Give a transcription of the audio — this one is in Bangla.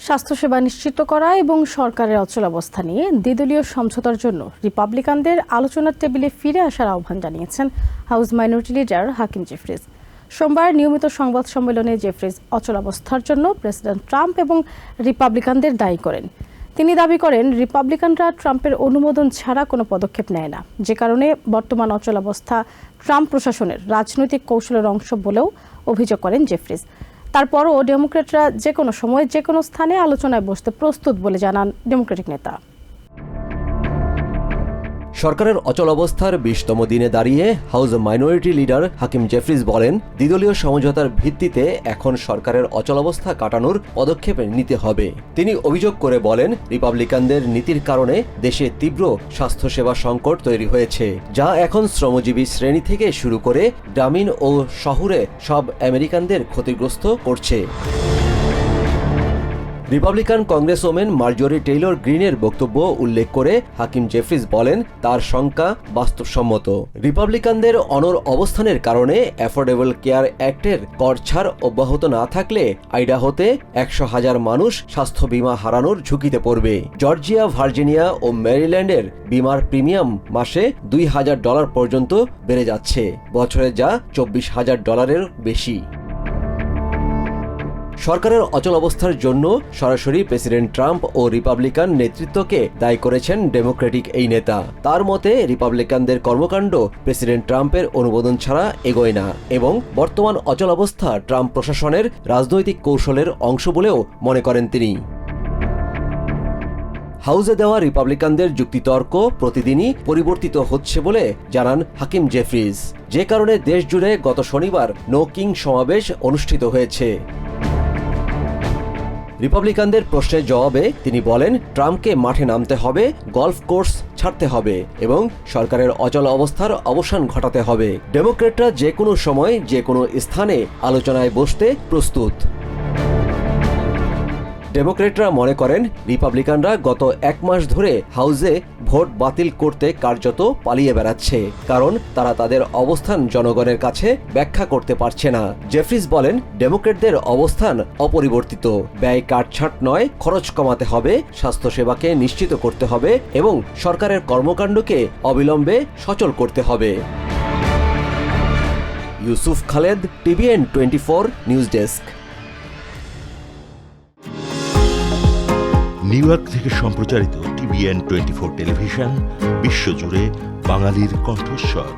স্বাস্থ্যসেবা নিশ্চিত করা এবং সরকারের অচলাবস্থা নিয়ে দ্বিদলীয় সমঝোতার জন্য রিপাবলিকানদের আলোচনার টেবিলে ফিরে আসার আহ্বান জানিয়েছেন হাউস মাইনরিটি লিডার হাকিম জেফরিস। সোমবার নিয়মিত সংবাদ সম্মেলনে জেফরিস অচলাবস্থার জন্য প্রেসিডেন্ট ট্রাম্প এবং রিপাবলিকানদের দায়ী করেন। তিনি দাবি করেন, রিপাবলিকানরা ট্রাম্পের অনুমোদন ছাড়া কোনো পদক্ষেপ নেয় না, যে কারণে বর্তমান অচলাবস্থা ট্রাম্প প্রশাসনের রাজনৈতিক কৌশলের অংশ বলেও অভিযোগ করেন জেফরিস। তারপরও ডেমোক্র্যাটরা যে কোনো সময় যে কোনো স্থানে আলোচনায় বসতে প্রস্তুত বলে জানান ডেমোক্রেটিক নেতা। সরকারের অচলাবস্থার 20তম দিনে দাঁড়িয়ে হাউস মাইনরিটি লিডার হাকিম জেফরিস বলেন, দ্বিদলীয় সমঝোতার ভিত্তিতে এখন সরকারের অচলাবস্থা কাটানোর পদক্ষেপ নিতে হবে। তিনি অভিযোগ করে বলেন, রিপাবলিকানদের নীতির কারণে দেশে তীব্র স্বাস্থ্যসেবা সংকট তৈরি হয়েছে, যা এখন শ্রমজীবী শ্রেণী থেকে শুরু করে গ্রামীণ ও শহুরে সব আমেরিকানদের ক্ষতিগ্রস্ত করছে। রিপাবলিকান কংগ্রেসওম্যান মার্জরি টেইলর গ্রিনের বক্তব্য উল্লেখ করে হাকিম জেফরিস বলেন, তার শঙ্কা বাস্তবসম্মত। রিপাবলিকানদের অনড় অবস্থানের কারণে অ্যাফোর্ডেবল কেয়ার অ্যাক্টের কর ছাড় অব্যাহত না থাকলে আইডাহোতে 100,000 মানুষ স্বাস্থ্য বীমা হারানোর ঝুঁকিতে পড়বে। জর্জিয়া, ভার্জিনিয়া ও মেরিল্যান্ডের বীমার প্রিমিয়াম মাসে $2,000 পর্যন্ত বেড়ে যাচ্ছে, বছরে যা $24,000 বেশি। সরকারের অচলাবস্থার জন্য সরাসরি প্রেসিডেন্ট ট্রাম্প ও রিপাবলিকান নেতৃত্বকে দায়ী করেছেন ডেমোক্রেটিক এই নেতা। তার মতে, রিপাবলিকানদের কর্মকাণ্ড প্রেসিডেন্ট ট্রাম্পের অনুমোদন ছাড়া এগোয় না এবং বর্তমান অচলাবস্থা ট্রাম্প প্রশাসনের রাজনৈতিক কৌশলের অংশ বলেও মনে করেন তিনি। হাউসে দেওয়া রিপাবলিকানদের যুক্তিতর্ক প্রতিদিনই পরিবর্তিত হচ্ছে বলে জানান হাকিম জেফরিস, যে কারণে দেশ জুড়ে গত শনিবার নো কিং সমাবেশ অনুষ্ঠিত হয়েছে। রিপাবলিকানদের প্রশ্নের জবাবে তিনি বলেন, ট্রাম্পকে মাঠে নামতে হবে, গলফ কোর্স ছাড়তে হবে এবং সরকারের অচল অবস্থার অবসান ঘটাতে হবে। ডেমোক্র্যাটরা যে কোনো সময় যে কোনো স্থানে আলোচনায় বসতে প্রস্তুত। ডেমোক্র্যাটরা মনে করেন, রিপাবলিকানরা গত 1 মাস ধরে হাউসে ভোট বাতিল করতে কার্যত পালিয়ে বেড়াচ্ছে, কারণ তারা তাদের অবস্থান জনগণের কাছে ব্যাখ্যা করতে পারছে না। জেফরিস বলেন, ডেমোক্র্যাটদের অবস্থান অপরিবর্তিত। ব্যয় কাটছাঁট নয়, খরচ কমাতে হবে, স্বাস্থ্যসেবাকে নিশ্চিত করতে হবে এবং সরকারের কর্মকাণ্ডকে অবিলম্বে সচল করতে হবে। Yusuf Khaled, TVN 24 news desk. New York থেকে সম্প্রচারিত TVN 24 টেলিভিশন বিশ্বজুড়ে বাঙালির কণ্ঠস্বর।